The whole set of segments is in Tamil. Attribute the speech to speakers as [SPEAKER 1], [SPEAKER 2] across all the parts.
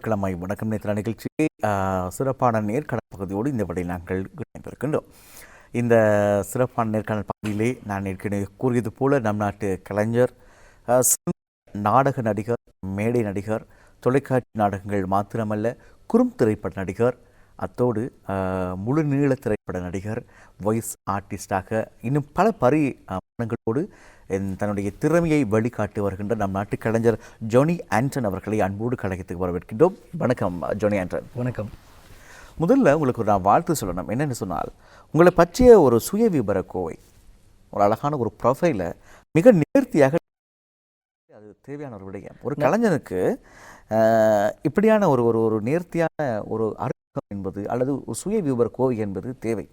[SPEAKER 1] கிழமை வணக்கம் நேற்று நிகழ்ச்சியை சிறப்பான நேர்காணல் பகுதியோடு இந்த வழியில் நாங்கள் இணைந்திருக்கின்றோம். இந்த சிறப்பான நேர்காணல் பகுதியிலே நான் ஏற்கனவே கூறியது போல நம் நாட்டு கலைஞர், நாடக நடிகர், மேடை நடிகர், தொலைக்காட்சி நாடகங்கள் மாத்திரமல்ல குறும் திரைப்பட நடிகர், அத்தோடு முழு நீள திரைப்பட நடிகர், வாய்ஸ் ஆர்டிஸ்டாக இன்னும் பல பரிமாணங்களோடு தன்னுடைய திறமையை வெளிக்காட்டி வருகின்ற நம் நாட்டு கலைஞர் ஜோனி ஆண்டன் அவர்களை அன்போடு கழகத்துக்கு வரவேற்கின்றோம். வணக்கம் ஜோனி ஆண்டன்.
[SPEAKER 2] வணக்கம்.
[SPEAKER 1] முதல்ல உங்களுக்கு நான் வாழ்த்து சொல்லணும். என்னென்னு சொன்னால், உங்களை பற்றிய ஒரு சுய விபர கோவை, ஒரு அழகான ஒரு ப்ரொஃபைலை மிக நேர்த்தியாக, அது தேவையான ஒரு விடயம். ஒரு கலைஞனுக்கு இப்படியான ஒரு ஒரு நேர்த்தியான ஒரு என்பது அல்லது சுய விபர கோவை என்பது தேவை.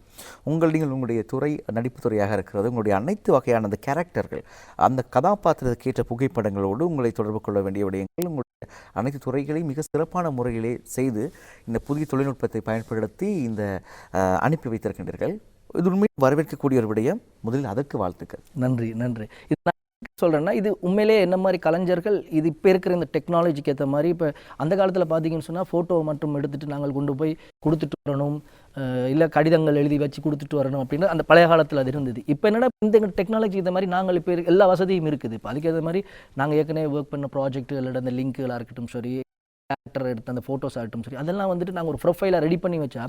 [SPEAKER 1] நீங்கள் உங்களுடைய துறை நடிப்பு துறையாக இருக்கிறது. உங்களுடைய அனைத்து வகையான அந்த கேரக்டர்கள், அந்த கதாபாத்திரத்துக்கேற்ற புகைப்படங்களோடு உங்களை தொடர்பு கொள்ள வேண்டிய விடயங்கள், உங்களுடைய அனைத்து துறைகளையும் மிக சிறப்பான முறையிலே செய்து இந்த புதிய தொழில்நுட்பத்தை பயன்படுத்தி இந்த அனுப்பி வைத்திருக்கின்றீர்கள். இது உண்மையில் வரவேற்கக்கூடிய ஒரு விடயம். முதலில் அதற்கு வாழ்த்துக்கள்.
[SPEAKER 2] நன்றி. இது சொல்கிறேன்னா, இது உண்மையிலே என்ன மாதிரி கலைஞர்கள், இது இப்போ இருக்கிற இந்த டெக்னாலஜிக்கு ஏற்ற மாதிரி, இப்போ அந்த காலத்தில் பார்த்தீங்கன்னு சொன்னால் ஃபோட்டோவை மட்டும் எடுத்துகிட்டு நாங்கள் கொண்டு போய் கொடுத்துட்டு வரணும், இல்லை கடிதங்கள் எழுதி வச்சு கொடுத்துட்டு வரணும் அப்படின்னு அந்த பழைய காலத்தில் அது இருந்தது. இப்போ என்னடா இந்த டெக்னாலஜி இந்த மாதிரி நாங்கள் இப்போ எல்லா வசதியும் இருக்குது. இப்போ அதுக்கேற்ற மாதிரி நாங்கள் ஏற்கனவே ஒர்க் பண்ண ப்ராஜெக்ட்டுகளோட அந்த லிங்க்குகளாக இருக்கட்டும் சரி, கேரக்டர் எடுத்த அந்த ஃபோட்டோஸ் ஆகட்டும் சரி, அதெல்லாம் வந்துட்டு நாங்கள் ஒரு ப்ரொஃபைலாக ரெடி பண்ணி வச்சா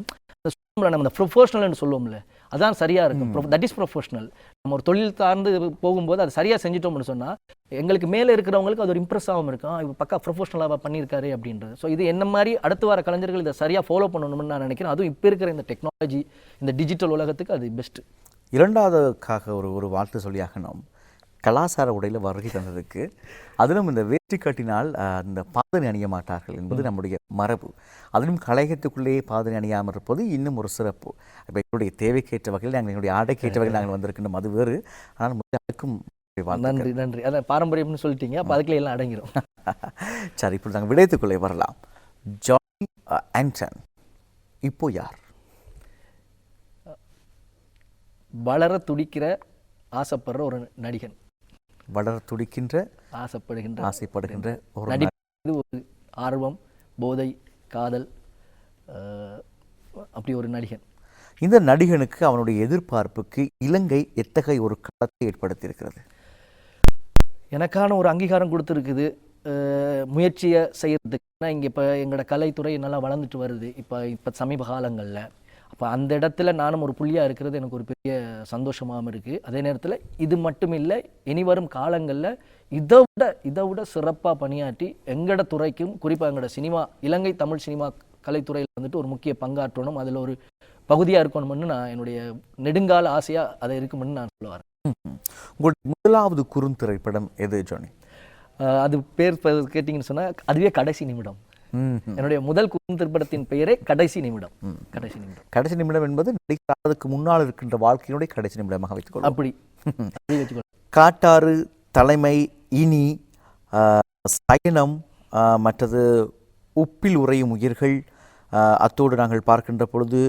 [SPEAKER 2] நம்ம அந்த ப்ரொஃபஷனல்னு சொல்லுவோம்ல, அதான் சரியாக இருக்கும். That is professional. நம்ம ஒரு தொழில் சார்ந்து போகும்போது அதை சரியாக செஞ்சிட்டோம்னு சொன்னால் எங்களுக்கு மேலே இருக்கிறவங்களுக்கு அது ஒரு இம்ப்ரெஸ் ஆகும் இருக்கும், இப்போ பக்கா ப்ரொஃபஷனலாக பண்ணியிருக்காரு அப்படின்றது. ஸோ இது என்ன மாதிரி அடுத்து வர கலைஞர்கள் இதை சரியாக ஃபாலோ பண்ணணும்னு நான் நினைக்கிறேன். அதுவும் இப்போ இருக்கிற இந்த டெக்னாலஜி, இந்த டிஜிட்டல் உலகத்துக்கு அது பெஸ்ட்டு.
[SPEAKER 1] இரண்டாவதுக்காக ஒரு வாழ்த்து சொல்லியாகணும். கலாச்சார உடையில் வருகை தந்ததுக்கு, அதிலும் இந்த வேட்டி கட்டினால் இந்த பாதனை அணிய மாட்டார்கள் என்பது நம்முடைய மரபு. அதிலும் கலையகத்துக்குள்ளேயே பாதனை அணியாமல் இருப்பது இன்னும் ஒரு சிறப்பு. இப்போ எங்களுடைய தேவைக்கேற்ற வகையில் நாங்கள் எங்களுடைய ஆடைக்கேற்ற வகையில் நாங்கள் வந்திருக்கின்றோம், அது வேறு. ஆனால் அதுக்கும்
[SPEAKER 2] நன்றி. அதான் பாரம்பரியம்னு சொல்லிட்டீங்க, அப்போ அதுக்குள்ளே எல்லாம் அடங்கிடும்.
[SPEAKER 1] சரி, இப்படி நாங்கள் விடயத்துக்குள்ளே வரலாம். ஜோனி ஆண்டன் இப்போ யார்?
[SPEAKER 2] வளர துடிக்கிற ஆசைப்படுற ஒரு நடிகன்.
[SPEAKER 1] வளர துடிக்கின்ற ஆசைப்படுகின்ற ஒரு
[SPEAKER 2] நடிப்பு, ஒரு ஆர்வம், போதை, காதல், அப்படி ஒரு நடிகன்.
[SPEAKER 1] இந்த நடிகனுக்கு அவனுடைய எதிர்பார்ப்புக்கு இலங்கை எத்தகைய ஒரு களத்தை ஏற்படுத்தியிருக்கிறது?
[SPEAKER 2] எனக்கான ஒரு அங்கீகாரம் கொடுத்துருக்குது முயற்சியை செய்யறதுக்கு. இங்கே இப்போ எங்களோட கலைத்துறை நல்லா வளர்ந்துட்டு வருது இப்போ சமீப காலங்களில். அப்போ அந்த இடத்துல நானும் ஒரு புள்ளியாக இருக்கிறது எனக்கு ஒரு பெரிய சந்தோஷமாகவும் இருக்குது. அதே நேரத்தில் இது மட்டும் இல்லை, இனி வரும் காலங்களில் இதை விட சிறப்பாக பணியாற்றி எங்களோட துறைக்கும், குறிப்பாக எங்களோட சினிமா, இலங்கை தமிழ் சினிமா கலைத்துறையில் வந்துட்டு ஒரு முக்கிய பங்காற்றணும், அதில் ஒரு பகுதியாக இருக்கணும்னு நான் என்னுடைய நெடுங்கால ஆசையாக அதை இருக்குமென்னு நான் சொல்ல வரேன்.
[SPEAKER 1] உங்களுடைய முதலாவது குறுந்திரைப்படம் எது ஜோனி?
[SPEAKER 2] அது பேர் கேட்டிங்கன்னு சொன்னால் அதுவே கடைசி நிமிடம். என்னுடைய முதல் குறுந்திரைப்படத்தின் பெயரே கடைசி நிமிடம்.
[SPEAKER 1] கடைசி நிமிடம் என்பது நடிக்கிறதுக்கு முன்னால் இருக்கின்ற வாழ்க்கையினுடைய கடைசி நிமிடமாக வைத்துக்கொள்ளும்.
[SPEAKER 2] அப்படி
[SPEAKER 1] காட்டாறு, தலைமை, இனி, சயனம், மற்றது உப்பில் உறையும் உயிர்கள், அத்தோடு நாங்கள் பார்க்கின்ற பொழுது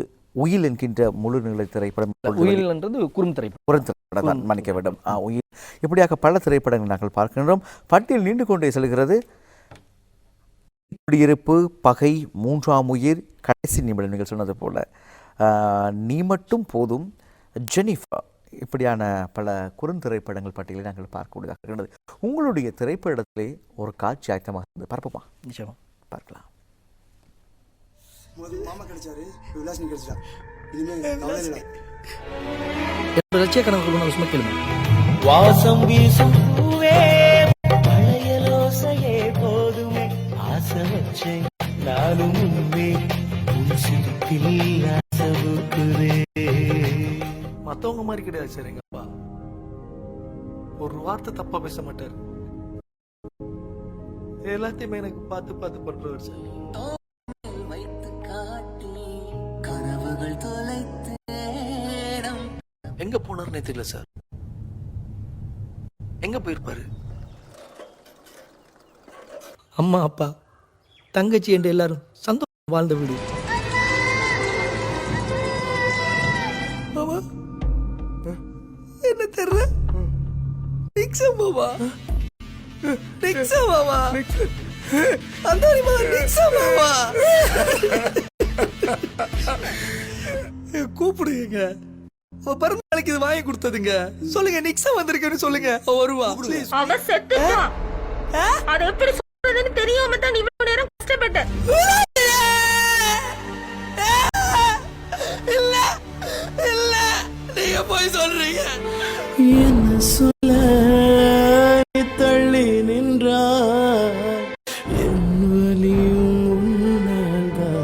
[SPEAKER 1] உயில் என்கின்ற முழு நிலை திரைப்படம்.
[SPEAKER 2] உயில் என்றது குறுந்திரைப்படம்
[SPEAKER 1] தான், மன்னிக்க வேண்டும். உயில், இப்படியாக பல திரைப்படங்கள் நாங்கள் பார்க்கின்றோம். பட்டியல் நீண்டு கொண்டே செல்கிறது. குடியிருப்பு, பகை, மூன்றாம் உயிர், கடைசி நிமிடம், நீங்கள் சொன்னது போல நீ மட்டும் போதும், ஜெனிஃபர், இப்படியான பல குறுந்திரைப்படங்கள் பட்டியலை நாங்கள் பார்க்கக்கூடியதாக இருக்கிறது. உங்களுடைய திரைப்படத்திலே ஒரு காட்சி ஆயத்தமாக இருந்து பார்ப்போமா?
[SPEAKER 2] நிச்சயமா
[SPEAKER 1] பார்க்கலாம்.
[SPEAKER 3] மாமா கிடைச்சாரு, விலாசினி கிடைச்சா, இனிமே
[SPEAKER 2] லட்சிய கணக்கு சுமக்கலுமா
[SPEAKER 4] வாசம் வீசும் பூவே, பழையலோசையே போதுமே, ஆசை வச்சே நானும் உண்மை, உன் சிரிப்பில் ஆசவுக்குதே.
[SPEAKER 5] மத்தவங்க மாதிரி கிடையாது சார் எங்க அப்பா. ஒரு வார்த்தை தப்பா பேச மாட்டார். எல்லாத்தையுமே எனக்கு பார்த்து பார்த்து பண்றவர் சார். எங்க போனார்னே தெரியல சார். எங்க போயிருப்பாரு? அம்மா, அப்பா, தங்கச்சி என்று எல்லாரும் சந்தோஷம் வாழ்ந்த வீடு. மாமா என்ன தெரியல. மாமா அந்த நிக்ஸாமாவா? கூப்பிடுங்க. அவ பிறந்த நாளைக்கு இது வாங்கி கொடுத்ததுங்க. சொல்லுங்க, நிக்ஸா வந்திருக்கேன்னு சொல்லுங்க. அவ வருவா. ப்ளீஸ்.
[SPEAKER 6] அவ செத்துட்டான். அது எப்படி சொல்றதுன்னு தெரியாம தான் இவ்வளவு நேரம் கஷ்டப்பட்டேன்.
[SPEAKER 5] இல்ல இல்ல, நீங்க போய் சொல்றீங்க.
[SPEAKER 4] என்ன சொல்ல தள்ளி நின்றாய் என் வலியும் உன்னால்தான்.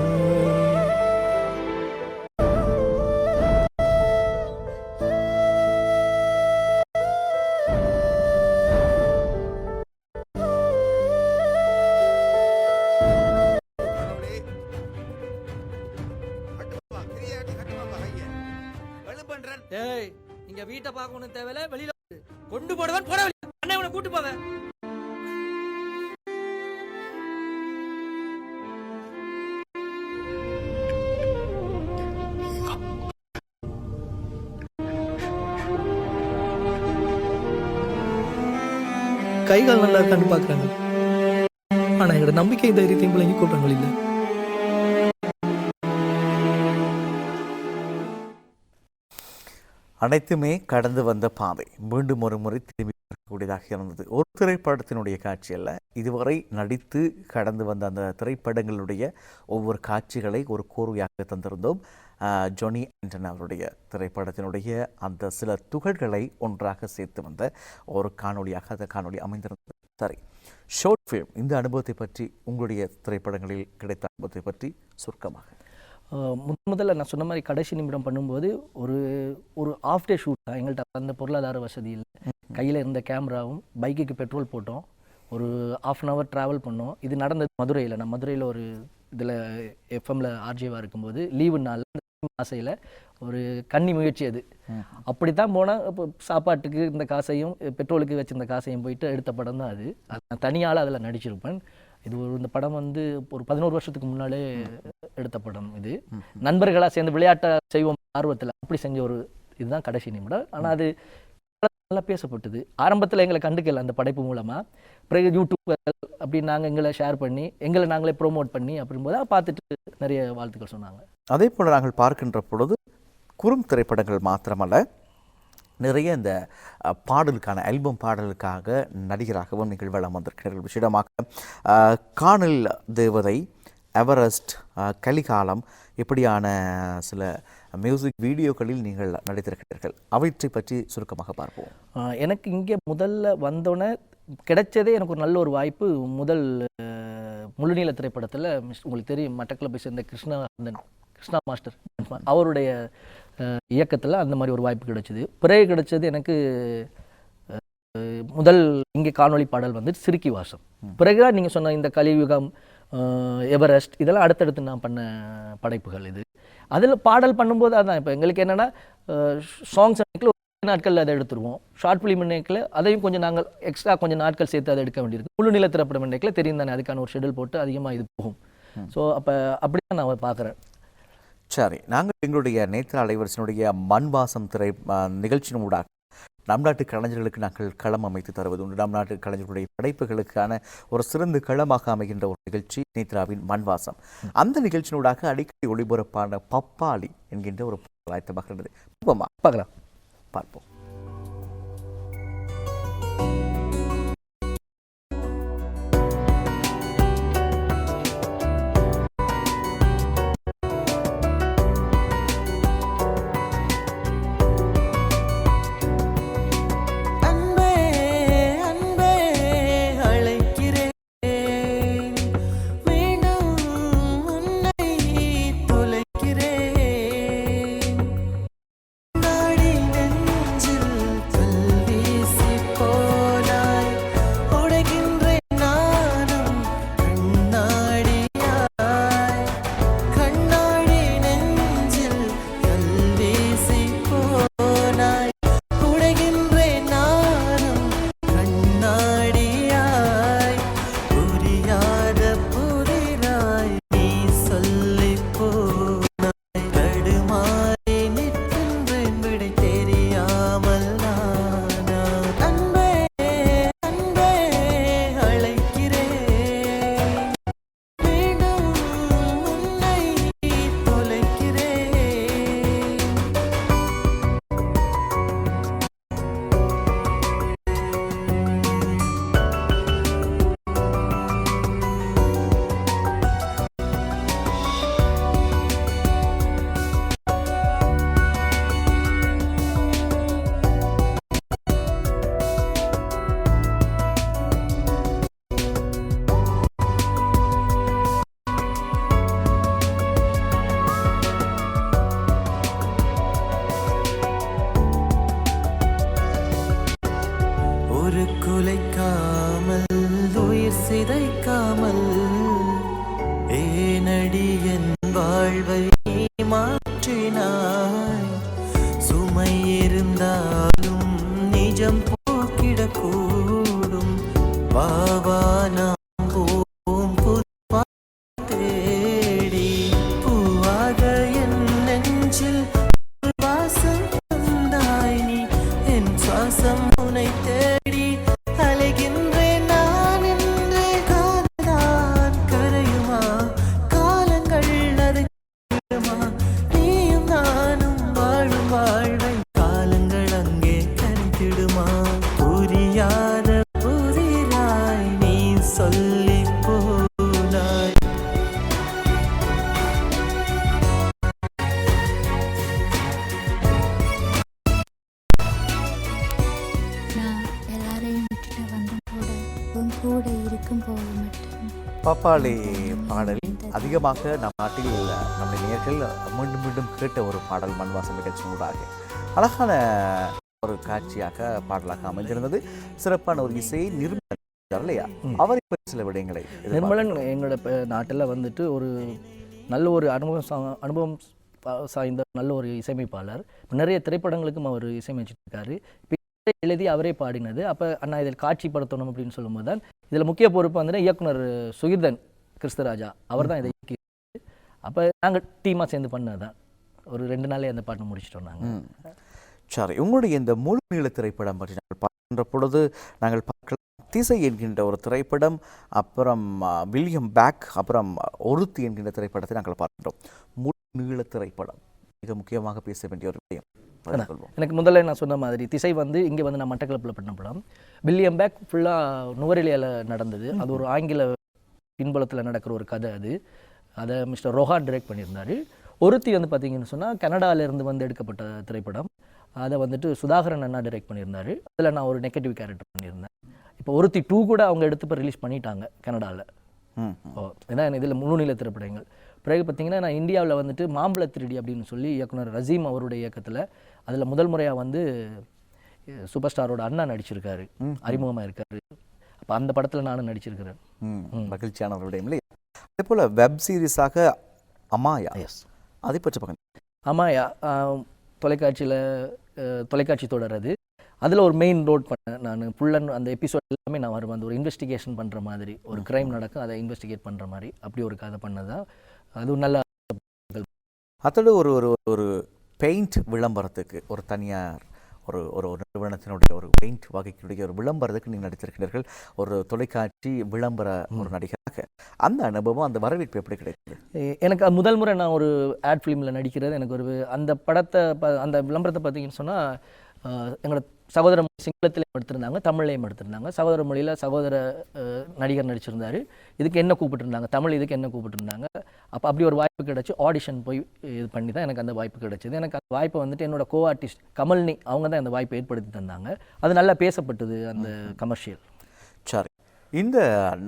[SPEAKER 2] ஏய், இங்க வீட்டை பார்க்கணும் தேவையில்ல, வெளியில கொண்டு போடுவேன். போட அண்ணா இவனை கூட்டு போங்க.
[SPEAKER 5] கை கால் நல்லா இருக்கான்னு பாக்குறாங்க. ஆனா எங்களோட நம்பிக்கை தைரியத்தையும் பிள்ளைங்க கூப்பிடுறாங்க இல்ல.
[SPEAKER 1] அனைத்துமே கடந்து வந்த பாதை மீண்டும் ஒரு முறை திரும்பி வரக்கூடியதாக இருந்தது. ஒரு திரைப்படத்தினுடைய காட்சி அல்ல, இதுவரை நடித்து கடந்து வந்த அந்த திரைப்படங்களுடைய ஒவ்வொரு காட்சிகளை ஒரு கோர்வையாக தந்திருந்தோம். ஜொனி ஆண்டனி அவருடைய திரைப்படத்தினுடைய அந்த சில துகள்களை ஒன்றாக சேர்த்து வந்த ஒரு காணொளியாக அந்த காணொளி அமைந்திருந்தது. சரி, ஷார்ட் ஃபிலிம், இந்த அனுபவத்தை பற்றி, உங்களுடைய திரைப்படங்களில் கிடைத்த அனுபவத்தை பற்றி சுருக்கமாக.
[SPEAKER 2] முதல்ல நான் சொன்ன மாதிரி கடைசி நிமிடம் பண்ணும்போது ஒரு ஒரு ஆஃப் டே ஷூட் தான். எங்கள்கிட்ட அந்த பொருளாதார வசதி இல்லை. கையில் இருந்த கேமராவும் பைக்குக்கு பெட்ரோல் போட்டோம். ஒரு 1/2 hour ட்ராவல் பண்ணோம். இது நடந்தது மதுரையில். நான் மதுரையில் ஒரு இதில் எஃப்எம்மில் ஆர்ஜேவாக இருக்கும்போது லீவு நாள் ஆசையில் ஒரு கன்னி முயற்சி அது. அப்படித்தான் போனால் இப்போ சாப்பாட்டுக்கு இந்த காசையும் பெட்ரோலுக்கு வச்சிருந்த காசையும் போயிட்டு எடுத்த படம் தான் அது. நான் தனியால் அதில் நடிச்சிருப்பேன். இது இந்த படம் வந்து ஒரு 11 வருஷத்துக்கு முன்னாலே எடுத்த படம். இது நண்பர்களாக சேர்ந்து விளையாட்டை செய்வோம் ஆர்வத்தில் அப்படி செஞ்ச ஒரு இதுதான் கடைசி நிமிடம். ஆனால் அது நல்லா பேசப்பட்டது. ஆரம்பத்தில் எங்களை கண்டுக்கல அந்த படைப்பு மூலமாக. பிறகு யூடியூப் அப்படி நாங்கள் எங்களை ஷேர் பண்ணி எங்களை நாங்களே ப்ரோமோட் பண்ணி அப்படிங்கும்போது பார்த்துட்டு நிறைய வாழ்த்துக்கள் சொன்னாங்க.
[SPEAKER 1] அதே போல் நாங்கள் பார்க்கின்ற பொழுது குறும் திரைப்படங்கள் மாத்திரமல்ல, நிறைய இந்த பாடலுக்கான ஆல்பம் பாடலுக்காக நடிகராகவும் நீங்கள் வளம் வந்திருக்கிறீர்கள். விஷயமாக காணல் தேவதை, எவரெஸ்ட், கலிகாலம் இப்படியான சில மியூசிக் வீடியோக்களில் நீங்கள் நடித்திருக்கிறீர்கள். அவற்றை பற்றி சுருக்கமாக பார்ப்போம்.
[SPEAKER 2] எனக்கு இங்கே முதல்ல வந்தோடனே கிடைச்சதே எனக்கு ஒரு நல்ல ஒரு வாய்ப்பு. முதல் முழுநீள திரைப்படத்தில் உங்களுக்கு தெரியும், மட்டக்களப்பை சேர்ந்த கிருஷ்ணா மாஸ்டர் அவருடைய இயக்கத்தில் அந்த மாதிரி ஒரு வாய்ப்பு கிடைச்சிது. பிறகு கிடைச்சது எனக்கு முதல் இங்கே காணொளி பாடல் வந்து சிறுக்கி வாசம். பிறகுதான் நீங்கள் சொன்ன இந்த கலியுகம், எவரெஸ்ட் இதெல்லாம் அடுத்தடுத்து நான் பண்ண படைப்புகள். இது அதில் பாடல் பண்ணும்போது அதான் இப்போ எங்களுக்கு என்னென்னா சாங்ஸ் நாட்கள் அதை எடுத்துருவோம். ஷார்ட் ஃபிலிம் இன்னைக்கில் அதையும் கொஞ்சம் நாங்கள் எக்ஸ்ட்ரா கொஞ்சம் நாட்கள் சேர்த்து அதை எடுக்க வேண்டியிருக்கு. முழு நில திரைப்படம் இன்னைக்கில் தெரியும் தானே, அதுக்கான ஒரு ஷெடியூல் போட்டு அதிகமாக இது போகும். ஸோ அப்போ அப்படி தான் நான் பார்க்குறேன்.
[SPEAKER 1] சரி, நாங்கள் எங்களுடைய நேத்திர அலைவரிசனுடைய மண்வாசம் திரை நிகழ்ச்சியினூடாக நம் நாட்டு கலைஞர்களுக்கு நாங்கள் களம் அமைத்து தருவது உண்டு. நம் நாட்டு கலைஞர்களுடைய படைப்புகளுக்கான ஒரு சிறந்த களமாக அமைகின்ற ஒரு நிகழ்ச்சி நேத்ராவின் மண்வாசம். அந்த நிகழ்ச்சியினூடாக அடிக்கடி ஒளிபரப்பான பப்பாளி என்கின்ற ஒரு ஆயத்தமாகிறது.
[SPEAKER 2] பார்க்கலாம்,
[SPEAKER 1] பார்ப்போம். பாப்பாளி பாடல் அதிகமாக நம் நாட்டில் நம்முடைய நேயர்கள் மீண்டும் மீண்டும் கேட்ட ஒரு பாடல் மண்வாசம் நிகழ்ச்சியூடாக அழகான ஒரு காட்சியாக பாடலாக அமைந்திருந்தது. சிறப்பான ஒரு இசையை நிர்மலன் இல்லையா, அவர் இப்ப சில விடயங்களை
[SPEAKER 2] நிர்மலன் எங்களோட நாட்டில் வந்துட்டு ஒரு நல்ல ஒரு அனுபவம் சாய்ந்த நல்ல ஒரு இசையமைப்பாளர். நிறைய திரைப்படங்களுக்கும் அவர் இசையமைச்சிருக்காரு. எழுதி அவரே பாடினது. அப்போ அண்ணா இதில் காட்சிப்படுத்தணும் அப்படின்னு சொல்லும்போது தான் இதில் முக்கிய பொறுப்பு வந்து இயக்குனர் சுகிர்தன் கிறிஸ்தராஜா அவர் தான் இதை இயக்கி. அப்போ நாங்கள் டீமாக சேர்ந்து பண்ணது தான். ஒரு 2 நாளே அந்த பாட்டு முடிச்சிட்டோம் நாங்கள்.
[SPEAKER 1] சரி, உங்களுடைய இந்த முழு நீள திரைப்படம் பற்றி நாங்கள் பார்க்கின்ற பொழுது நாங்கள் பார்க்கலாம் திசை என்கின்ற ஒரு திரைப்படம், அப்புறம் வில்லியம் பேக், அப்புறம் ஒருத்தி என்கின்ற திரைப்படத்தை நாங்கள் பார்க்கின்றோம். முழு நீள திரைப்படம் மிக முக்கியமாக பேச வேண்டிய ஒரு விஷயம்.
[SPEAKER 2] எனக்கு முதல்ல நான் சொன்ன மாதிரி திசை வந்து இங்கே வந்து நான் மட்டக்களப்பில் பண்ண படம். வில்லியம் பேக் ஃபுல்லாக நுவரெலியாவில் நடந்தது. அது ஒரு ஆங்கில பின்புலத்தில் நடக்கிற ஒரு கதை. அதை மிஸ்டர் ரோஹான் டைரக்ட் பண்ணியிருந்தார். ஒருத்தி வந்து பார்த்தீங்கன்னு சொன்னால் கனடாவிலேருந்து வந்து எடுக்கப்பட்ட திரைப்படம். அதை வந்துட்டு சுதாகரன் அண்ணா டைரக்ட் பண்ணியிருந்தார். அதில் நான் ஒரு நெகட்டிவ் கேரக்டர் பண்ணியிருந்தேன். இப்போ ஒருத்தி 2 கூட அவங்க எடுத்து இப்போ ரிலீஸ் பண்ணிட்டாங்க கனடாவில். ஏன்னா இதில் முழு நீள திரைப்படங்கள். பிறகு பார்த்தீங்கன்னா நான் இந்தியாவில் வந்துட்டு மாம்பழ திருடி அப்படின்னு சொல்லி இயக்குனர் ரசீம் அவருடைய இயக்கத்தில் அதில் முதல் முறையாக வந்து சூப்பர் ஸ்டாரோட அண்ணா நடிச்சிருக்காரு, அறிமுகமாக இருக்காரு. அப்போ அந்த படத்தில் நானும் நடிச்சிருக்கிறேன்.
[SPEAKER 1] மகிழ்ச்சியான ஒரு விடயம் இல்லையா. அதே போல் வெப் சீரிஸாக அமாயா, அதை பற்றி பார்க்க.
[SPEAKER 2] அமாயா தொலைக்காட்சி தொடர். அதில் ஒரு மெயின் ரோட் பண்ணேன் நான். ஃபுல்லன் அந்த எபிசோட் எல்லாமே நான் வருவேன். அந்த ஒரு இன்வெஸ்டிகேஷன் பண்ணுற மாதிரி, ஒரு கிரைம் நடக்கும், அதை இன்வெஸ்டிகேட் பண்ணுற மாதிரி அப்படி ஒரு கதை பண்ணதான். அதுவும் நல்ல.
[SPEAKER 1] அதோடு ஒரு ஒரு ஒரு பெயிண்ட் விளம்பரத்துக்கு ஒரு தனியார் ஒரு ஒரு நிறுவனத்தினுடைய ஒரு பெயிண்ட் வகைக்குடைய ஒரு விளம்பரத்துக்கு நீங்கள் நடித்திருக்கிறீர்கள். ஒரு தொலைக்காட்சி விளம்பர ஒரு நடிகராக அந்த அனுபவம், அந்த வரவேற்பு எப்படி கிடைக்குது?
[SPEAKER 2] எனக்கு முதல் முறை நான் ஒரு ஆட் ஃபிலிமில் நடிக்கிறது எனக்கு ஒரு அந்த படத்தை அந்த விளம்பரத்தை பார்த்தீங்கன்னு சொன்னால் எங்களோட சகோதர சிங்களத்திலையும் எடுத்திருந்தாங்க, தமிழ்லையும் எடுத்திருந்தாங்க. சகோதர மொழியில் சகோதர நடிகர் நடிச்சிருந்தார். இதுக்கு என்ன கூப்பிட்டுருந்தாங்க, தமிழ் இதுக்கு என்ன கூப்பிட்டுருந்தாங்க. அப்போ அப்படி ஒரு வாய்ப்பு கிடச்சி ஆடிஷன் போய் இது பண்ணி தான் எனக்கு அந்த வாய்ப்பு கிடைச்சிது. எனக்கு அந்த வாய்ப்பை வந்துட்டு என்னோட கோ ஆர்டிஸ்ட் கமல்னி அவங்க தான் அந்த வாய்ப்பை ஏற்படுத்தி தந்தாங்க. அது நல்லா பேசப்பட்டது அந்த கமர்ஷியல்.
[SPEAKER 1] சரி, இந்த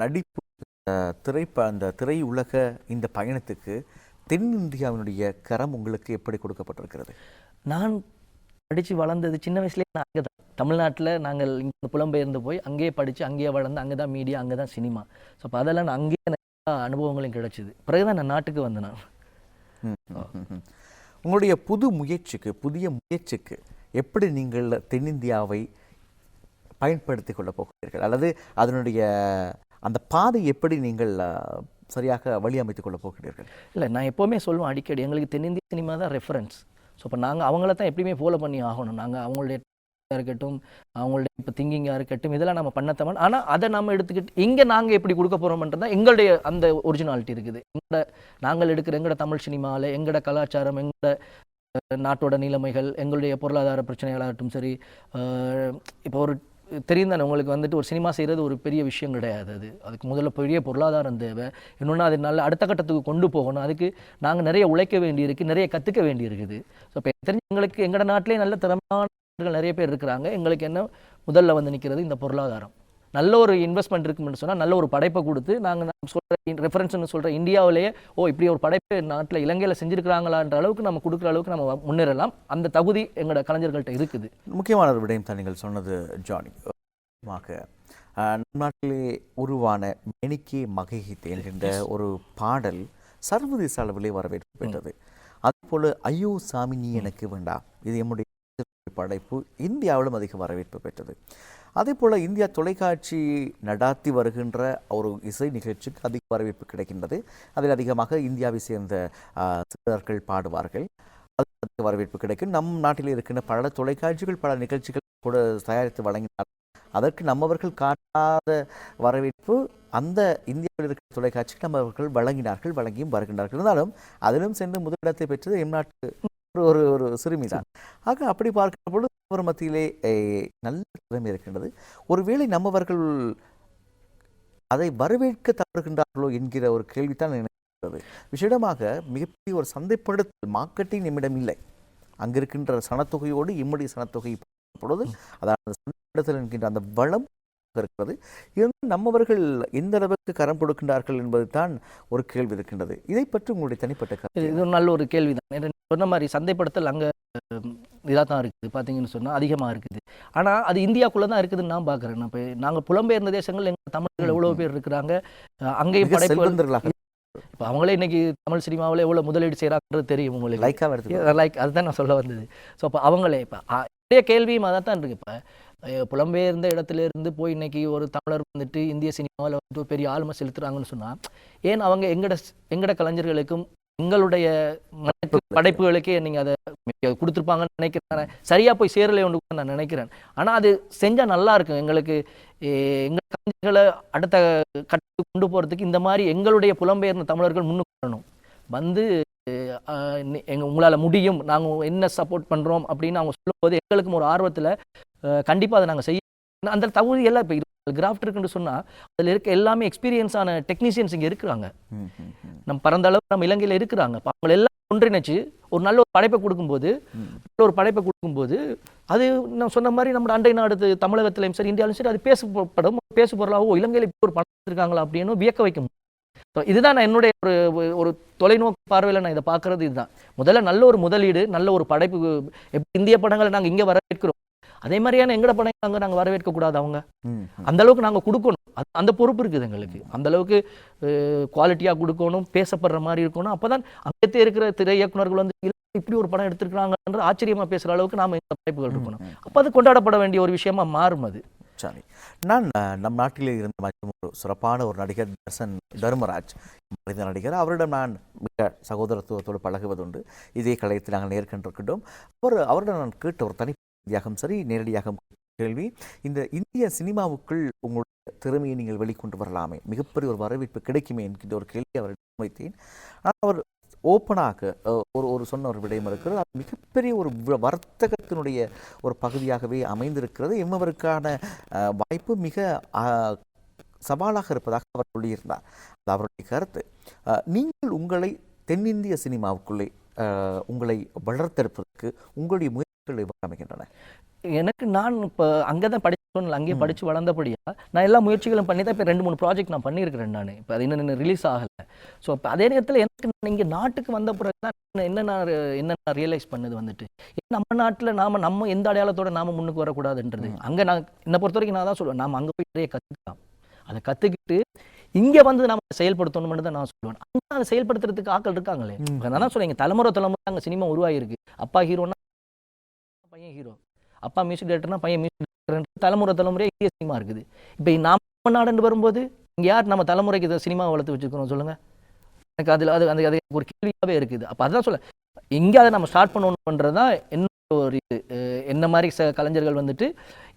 [SPEAKER 1] நடிப்பு அந்த திரையுலக இந்த பயணத்துக்கு தென்னிந்தியாவினுடைய கரம் உங்களுக்கு எப்படி கொடுக்கப்பட்டிருக்கிறது?
[SPEAKER 2] நான் படித்து வளர்ந்தது சின்ன வயசுலேயே நான் அங்கே தான் தமிழ்நாட்டில் நாங்கள் இங்கே புலம்பெயர்ந்து போய் அங்கேயே படித்து அங்கேயே வளர்ந்து அங்கே தான் மீடியா, அங்கே தான் சினிமா. ஸோ அப்போ அதெல்லாம் நான் அங்கேயே நிறையா அனுபவங்களும் கிடைச்சிது. பிறகு தான் நான் நாட்டுக்கு வந்தேன் நான்.
[SPEAKER 1] உங்களுடைய புதிய முயற்சிக்கு எப்படி நீங்கள் தென்னிந்தியாவை பயன்படுத்தி கொள்ள போகிறீர்கள், அல்லது அதனுடைய அந்த பாதை எப்படி நீங்கள் சரியாக வழியமைத்துக் கொள்ள போகிறீர்கள்?
[SPEAKER 2] இல்லை, நான் எப்போவுமே சொல்லுவேன் அடிக்கடி, எங்களுக்கு தென்னிந்திய சினிமா தான் ரெஃபரன்ஸ். ஸோ இப்போ நாங்கள் அவங்கள தான் எப்படியுமே ஃபாலோ பண்ணி ஆகணும். நாங்கள் அவங்களுடைய இருக்கட்டும், அவங்களுடைய இப்போ திங்கிங்காக இருக்கட்டும், இதெல்லாம் நம்ம பண்ணத்தவன். ஆனால் அதை நம்ம எடுத்துக்கிட்டு இங்கே நாங்கள் எப்படி கொடுக்க போகிறோம்ன்றது தான் எங்களுடைய அந்த ஒரிஜினாலிட்டி இருக்குது. நாங்கள் எடுக்கிற எங்களோட தமிழ் சினிமாவில் எங்களோட கலாச்சாரம், எங்களோட நாட்டோட நிலைமைகள், எங்களுடைய பொருளாதார பிரச்சனைகளாகட்டும் சரி. இப்போ ஒரு தெரியும் தானே உங்களுக்கு வந்துட்டு ஒரு சினிமா செய்கிறது ஒரு பெரிய விஷயம் கிடையாது. அதுக்கு முதல்ல பெரிய பொருளாதாரம் தேவை. இன்னொன்று அது நல்ல அடுத்த கட்டத்துக்கு கொண்டு போகணும். அதுக்கு நாங்கள் நிறைய உழைக்க வேண்டியிருக்கு, நிறைய கற்றுக்க வேண்டியிருக்குது. ஸோ இப்போ தெரிஞ்ச எங்களுக்கு எங்களோட நாட்டிலே நல்ல திறமையானவர்கள் நிறைய பேர் இருக்கிறாங்க. எங்களுக்கு என்ன முதல்ல வந்து நிற்கிறது இந்த பொருளாதாரம். நல்ல ஒரு இன்வெஸ்ட்மெண்ட் இருக்குன்னு சொன்னால் நல்ல ஒரு படைப்பை கொடுத்து நாங்கள் சொல்கிற ரெஃபரன்ஸ்னு சொல்கிற இந்தியாவிலேயே இப்படி ஒரு படைப்பு நாட்டில் இலங்கையில் செஞ்சுருக்கிறாங்களான்ற அளவுக்கு நம்ம கொடுக்குற அளவுக்கு நம்ம முன்னேறலாம். அந்த தகுதி எங்களோட கலைஞர்கள்ட்ட இருக்குது.
[SPEAKER 1] முக்கியமான ஒரு விடயம் தான் நீங்கள் சொன்னது ஜானி. நாட்டிலே உருவான மெனிக்கே மகைஹித் என்கின்ற ஒரு பாடல் சர்வதேச அளவிலே வரவேற்பு பெற்றது. அதுபோல் ஐயோ சாமி நீ எனக்கு வேண்டாம், இது என்னுடைய படைப்பு இந்தியாவிலும் அதிக வரவேற்பு பெற்றது. அதே போல் இந்தியா தொலைக்காட்சி நடாத்தி வருகின்ற ஒரு இசை நிகழ்ச்சிக்கு அதிக வரவேற்பு கிடைக்கின்றது. அதில் அதிகமாக இந்தியாவை சேர்ந்த சிலர்கள் பாடுவார்கள், அதிக வரவேற்பு கிடைக்கும். நம் நாட்டில் இருக்கின்ற பல தொலைக்காட்சிகள் பல நிகழ்ச்சிகள் கூட தயாரித்து வழங்கினார். அதற்கு நம்மவர்கள் காட்டாத வரவேற்பு அந்த இந்தியாவில் இருக்கிற தொலைக்காட்சிக்கு நம்மவர்கள் வழங்கியும் வருகின்றார்கள். இருந்தாலும் அதிலும் சென்று முதலிடத்தை பெற்றது எம் நாட்டு ஒரு ஒரு சிறுமிதான். ஆக அப்படி பார்க்கிற பொழுது அவர் மத்தியிலே நல்ல திறமை இருக்கின்றது. ஒருவேளை நம்மவர்கள் அதை வரவேற்க தவறுகின்றார்களோ என்கிற ஒரு கேள்வித்தான் எனக்கு. விஷயமாக மிகப்பெரிய ஒரு சந்தைப்படுத்தல் மார்க்கெட்டிங் நம்மிடம் இல்லை. அங்கு இருக்கின்ற சனத்தொகையோடு இம்முடைய சனத்தொகை பொழுது அதாவது சந்தைப்படுத்தல் என்கின்ற அந்த வளம் இருக்கிறது. இருந்தாலும் நம்மவர்கள் எந்த அளவுக்கு கரம் கொடுக்கின்றார்கள் என்பது தான் ஒரு கேள்வி இருக்கின்றது. இதை பற்றி உங்களுடைய தனிப்பட்ட கருத்து
[SPEAKER 2] இது ஒரு நல்ல ஒரு கேள்வி தான். சொன்ன மாதிரி சந்தைப்படுத்தல் அங்கே இதாக தான் இருக்குது, பார்த்தீங்கன்னு சொன்னால் அதிகமாக இருக்குது. ஆனால் அது இந்தியாக்குள்ளே தான் இருக்குதுன்னு நான் பார்க்குறேன். இப்போ நாங்கள் புலம்பெயர்ந்த தேசங்கள் எங்கள் தமிழர்கள் எவ்வளோ பேர் இருக்கிறாங்க, அங்கேயும் படைப்புகள்.
[SPEAKER 1] செல்வந்தர்களாக
[SPEAKER 2] இப்போ அவங்களே இன்னைக்கு தமிழ் சினிமாவில் எவ்வளோ முதலீடு செய்கிறாங்கிறது தெரியும் உங்களுக்கு.
[SPEAKER 1] லைக்காக எடுத்து
[SPEAKER 2] லைக் அதுதான் நான் சொல்ல வந்தது. ஸோ அப்போ அவங்களே இப்போ நிறைய கேள்வியும் அதான் தான் இருக்குது. இப்போ புலம்பெயர்ந்த இடத்துல இருந்து போய் இன்னைக்கு ஒரு தமிழர் வந்துட்டு இந்திய சினிமாவில் வந்துட்டு ஒரு பெரிய ஆளுமை செலுத்துறாங்கன்னு சொன்னால், ஏன் அவங்க எங்கட கலைஞர்களுக்கும் எங்களுடைய படைப்புகளுக்கே நீங்கள் அதை கொடுத்துருப்பாங்கன்னு நினைக்கிறேன். சரியாக போய் சேரலை ஒன்று நான் நினைக்கிறேன். ஆனால் அது செஞ்சால் நல்லா இருக்கும். எங்களுக்கு எங்கள் கலைஞர்களை அடுத்த கட்டத்துக்கு கொண்டு போகிறதுக்கு இந்த மாதிரி எங்களுடைய புலம்பெயர்ந்த தமிழர்கள் முன்னுக்கு வரணும். வந்து உங்களால் முடியும், நாங்கள் என்ன சப்போர்ட் பண்ணுறோம் அப்படின்னு அவங்க சொல்லும்போது எங்களுக்கும் ஒரு ஆர்வத்தில் கண்டிப்பாக அதை நாங்கள் செய்ய. அந்த தகுதி எல்லாம் இப்போ கிராஃப்ட் இருக்குன்னு சொன்னால் அதில் இருக்க எல்லாமே எக்ஸ்பீரியன்ஸான டெக்னீஷியன்ஸ் இங்கே இருக்கிறாங்க. நம்ம பரந்த அளவு நம்ம இலங்கையில் இருக்கிறாங்க. இப்போ அவங்க எல்லாம் ஒன்றிணைச்சு ஒரு நல்ல ஒரு படைப்பை கொடுக்கும்போது அது நான் சொன்ன மாதிரி நம்ம அண்டை நாடு தமிழகத்திலையும் சரி இந்தியாவிலும் சரி அது பேசு பொருளாகவோ இலங்கையில் இப்போ ஒரு படம் எடுத்திருக்காங்களா அப்படின்னு வியக்க வைக்க முடியும். ஸோ இதுதான் நான் என்னுடைய ஒரு தொலைநோக்கு பார்வையில் நான் இதை பார்க்குறது. இதுதான் முதல்ல நல்ல ஒரு முதலீடு, நல்ல ஒரு படைப்பு. எப்படி இந்திய படங்களை நாங்கள் இங்கே வரவேற்கிறோம், அதே மாதிரியான எங்கட படங்கள் நாங்கள் வரவேற்க கூடாது. அவங்க அந்த அளவுக்கு நாங்கள் கொடுக்கணும். அந்த பொறுப்பு இருக்குது எங்களுக்கு. அந்த அளவுக்கு குவாலிட்டியாக கொடுக்கணும், பேசப்படுற மாதிரி இருக்கணும். அப்போதான் அங்கத்தே இருக்கிற திரை இயக்குநர்கள் வந்து இப்படி ஒரு படம் எடுத்திருக்கிறாங்கன்ற ஆச்சரியமாக பேசுகிற அளவுக்கு நாம் இந்த வாய்ப்புகள் இருக்கணும். அப்போ அது கொண்டாடப்பட வேண்டிய ஒரு விஷயமா மாறும் அது.
[SPEAKER 1] சரி, நான் நம் நாட்டிலே இருந்த மற்றும் ஒரு சிறப்பான ஒரு நடிகர் தர்மராஜ் மனித நடிகர். அவரிடம் நான் மிக சகோதரத்துவத்தோடு பழகுவதுண்டு. இதே கலையத்தில் நாங்கள் நேர்கொண்டிருக்கின்றோம். அவரிடம் நான் கேட்ட ஒரு தனியாக சரி நேரடியாக கேள்வி, இந்த இந்திய சினிமாவுக்குள் உங்களுடைய திறமையை நீங்கள் வெளிக்கொண்டு வரலாமே, மிகப்பெரிய ஒரு வரவேற்பு கிடைக்குமே என்கின்ற ஒரு கேள்வி அவரிடம் வைத்தேன். ஆனால் அவர் ஓப்பனாக ஒரு சொன்ன ஒரு விடயம் இருக்கிறது. அது மிகப்பெரிய ஒரு வர்த்தகத்தினுடைய ஒரு பகுதியாகவே அமைந்திருக்கிறது. எம்மவருக்கான வாய்ப்பு மிக சவாலாக இருப்பதாக அவர் சொல்லியிருந்தார். அது அவருடைய கருத்து. நீங்கள் உங்களை தென்னிந்திய சினிமாவுக்குள்ளே உங்களை வளர்த்தெடுப்பதற்கு உங்களுடைய முயற்சிகள் எவ்வாறு அமைகின்றன?
[SPEAKER 2] எனக்கு நான் இப்போ அங்கே தான் படிச்சு அங்கேயே படித்து வளர்ந்தபடியாக நான் எல்லா முயற்சிகளும் பண்ணி தான் இப்போ 2-3 ப்ராஜெக்ட் நான் பண்ணியிருக்கிறேன். நான் இப்போ அது இன்னும் ரிலீஸ் ஆகலை. ஸோ இப்போ அதே நேரத்தில் எனக்கு இங்கே நாட்டுக்கு வந்த பிறகு தான் என்ன ரியலைஸ் பண்ணது வந்துட்டு நம்ம நாட்டில் நம்ம எந்த அடையாளத்தோடு நாம் முன்னுக்கு வரக்கூடாதுன்றது. அங்கே நான் என்னை பொறுத்த வரைக்கும் நான் தான் சொல்லுவேன், நாம் அங்கே போய் நிறைய கற்றுக்கலாம். அதை கற்றுக்கிட்டு இங்கே வந்து நம்ம செயல்படுத்தணும்னு தான் நான் சொல்லுவேன். அங்கே அதை செயல்படுத்துறதுக்கு ஆட்கள் இருக்காங்களே. நான் தான் சொல்லுவேன், தலைமுறை அங்கே சினிமா உருவாகிருக்கு. அப்பா ஹீரோனா பையன் ஹீரோ, அப்பா மியூசிக் டைரக்டர்னா பையன் மியூசிக் டைரக்டர், தலைமுறையாக இந்திய சினிமா இருக்குது. இப்போ நம்ம நாடுன்னு வரும்போது இங்கே யார் நம்ம தலைமுறைக்கு இதை சினிமாவை வளர்த்து வச்சுக்கிறோம் சொல்லுங்கள்? எனக்கு அதில் அது ஒரு கேள்வியாகவே இருக்குது. அப்போ அதுதான் சொல்ல இங்கே அதை நம்ம ஸ்டார்ட் பண்ணணுன்றது தான் என்னோட ஒரு இது. என்ன மாதிரி கலைஞர்கள் வந்துட்டு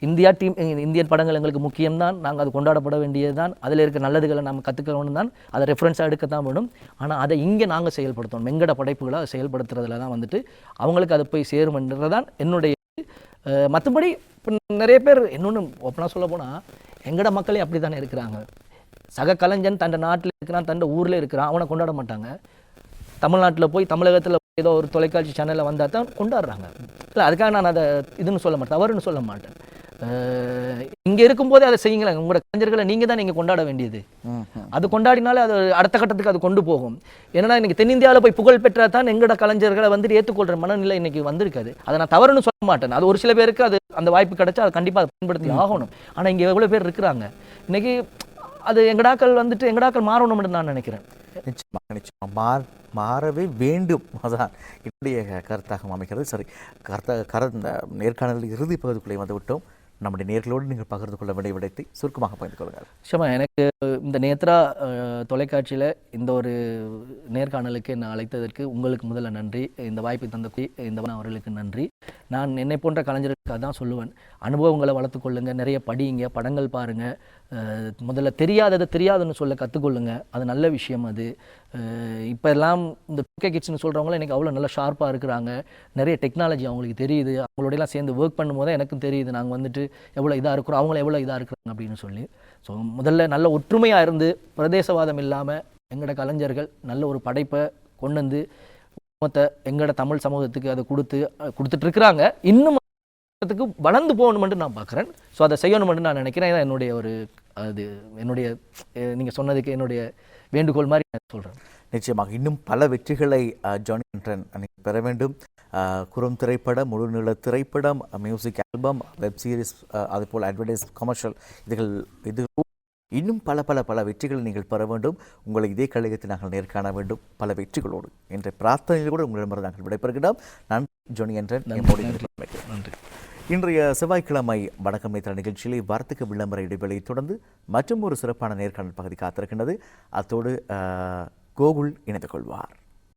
[SPEAKER 2] இந்தியன் படங்கள் எங்களுக்கு முக்கியம்தான், நாங்கள் அது கொண்டாடப்பட வேண்டியது தான், அதில் இருக்க நல்லதுகளை நம்ம கற்றுக்கணும் தான், அதை ரெஃபரன்ஸாக எடுக்கத்தான் வேணும். ஆனால் அதை இங்கே நாங்கள் செயல்படுத்தணும். எங்கட படைப்புகளை அதை செயல்படுத்துறதுல தான் வந்துட்டு அவங்களுக்கு அதை போய் சேருமன்றதான் என்னுடைய. மற்றபடி இப்போ நிறைய பேர் இன்னொன்று ஓப்பனாக சொல்ல போனால் எங்கட மக்களே அப்படி தானே இருக்கிறாங்க. சக கலைஞன் தன் நாட்டில் இருக்கிறான், தன் ஊரில் இருக்கிறான், அவனை கொண்டாட மாட்டாங்க. தமிழ்நாட்டில் போய் தமிழகத்தில் ஏதோ ஒரு தொலைக்காட்சி சேனலில் வந்தால் தான் கொண்டாடுறாங்க. இல்லை அதுக்காக நான் அதை இதுன்னு சொல்ல மாட்டேன், தவறுன்னு சொல்ல மாட்டேன். இங்கே இருக்கும்போதே அதை செய்யுங்களேன். உங்களோட கலைஞர்களை நீங்கள் தான் நீங்கள் கொண்டாட வேண்டியது. அது கொண்டாடினாலே அது அடுத்த கட்டத்துக்கு அது கொண்டு போகும். ஏன்னா இன்னைக்கு தென்னிந்தியாவில் போய் புகழ் பெற்றா தான் எங்களோட கலைஞர்களை வந்துட்டு ஏற்றுக்கொள்கிற மனநிலை இன்னைக்கு வந்திருக்காது. அதை நான் தவறுன்னு சொல்ல மாட்டேன். அது ஒரு சில பேருக்கு அது அந்த வாய்ப்பு கிடைச்சா அது கண்டிப்பாக பயன்படுத்தி ஆகணும். ஆனால் இங்கே எவ்வளோ பேர் இருக்கிறாங்க இன்னைக்கு, அது எங்கடாக்கள் மாறணும்னு நான் நினைக்கிறேன்.
[SPEAKER 1] நிச்சயமாக மாறவே வேண்டும். அதான் என்னுடைய கருத்தாக அமைக்கிறது. சரி, இந்த நேர்காணலில் இறுதி பகுதிக்குள்ளே வந்து விட்டோம். நம்முடைய நேர்களோடு நீங்கள் பகிர்ந்து கொள்ள வேண்டிய விடத்தை சுருக்கமாக பகிர்ந்து கொள்ளுங்கள்.
[SPEAKER 2] நிச்சயமா எனக்கு இந்த நேத்ரா தொலைக்காட்சியில் இந்த ஒரு நேர்காணலுக்கு என்னை அழைத்ததற்கு உங்களுக்கு முதல்ல நன்றி. இந்த வாய்ப்பை தந்தக்கு இந்த அவர்களுக்கு நன்றி. நான் என்னை போன்ற கலைஞர்களுக்கு அதான் சொல்லுவேன், அனுபவங்களை வளர்த்துக்கொள்ளுங்க, நிறைய படிங்க, படங்கள் பாருங்கள். முதல்ல தெரியாதுன்னு சொல்ல கற்றுக்கொள்ளுங்க, அது நல்ல விஷயம். அது இப்போ எல்லாம் இந்த 2K கிட்ஸ்னு சொல்கிறவங்களும் எனக்கு அவ்வளோ நல்லா ஷார்ப்பாக இருக்கிறாங்க. நிறைய டெக்னாலஜி அவங்களுக்கு தெரியுது. அவங்களோடலாம் சேர்ந்து ஒர்க் பண்ணும்போது எனக்கும் தெரியுது நாங்கள் வந்துட்டு எவ்வளோ இதாக இருக்கிறோம், அவங்கள எவ்வளோ இதாக இருக்கிறாங்க அப்படின்னு சொல்லி. ஸோ முதல்ல நல்ல ஒற்றுமையாக இருந்து பிரதேசவாதம் இல்லாமல் எங்களோட கலைஞர்கள் நல்ல ஒரு படைப்பை கொண்டு வந்து எங்களோட தமிழ் சமூகத்துக்கு அதை கொடுத்துட்ருக்குறாங்க. இன்னும் த்துக்கு வளர்ந்து போகணுமென்று நான் பார்க்குறேன். ஸோ அதை செய்யணுமென்று நான் நினைக்கிறேன். இதான் என்னுடைய என்னுடைய நீங்கள் சொன்னதுக்கு என்னுடைய வேண்டுகோள் மாதிரி நான் சொல்கிறேன்.
[SPEAKER 1] நிச்சயமாக இன்னும் பல வெற்றிகளை ஜானி ஆண்டன் நீங்கள் பெற வேண்டும். குறும் திரைப்படம், முழுநீள திரைப்படம், மியூசிக் ஆல்பம், வெப் சீரிஸ், அதுபோல் அட்வர்டைஸ், கமர்ஷியல், இது இன்னும் பல வெற்றிகளை நீங்கள் பெற வேண்டும். உங்களை இதே கழகத்தில் நாங்கள் நேர்காண வேண்டும் பல வெற்றிகளோடு என்ற பிரார்த்தனையில் கூட உங்களிடமிருந்து நாங்கள் விடைபெறுகிறோம். நன்றி ஜானி ஆண்டன்.
[SPEAKER 2] நன்றி.
[SPEAKER 1] இன்றைய செவ்வாய்க்கிழமை வணக்கம் நேத்திர நிகழ்ச்சியிலே வார்த்தைக்கு விளம்பர இடைவெளியை தொடர்ந்து மற்றும் ஒரு சிறப்பான நேர்காணல் பகுதி காத்திருக்கின்றது. அத்தோடு கோகுல் இணைந்து கொள்வார்.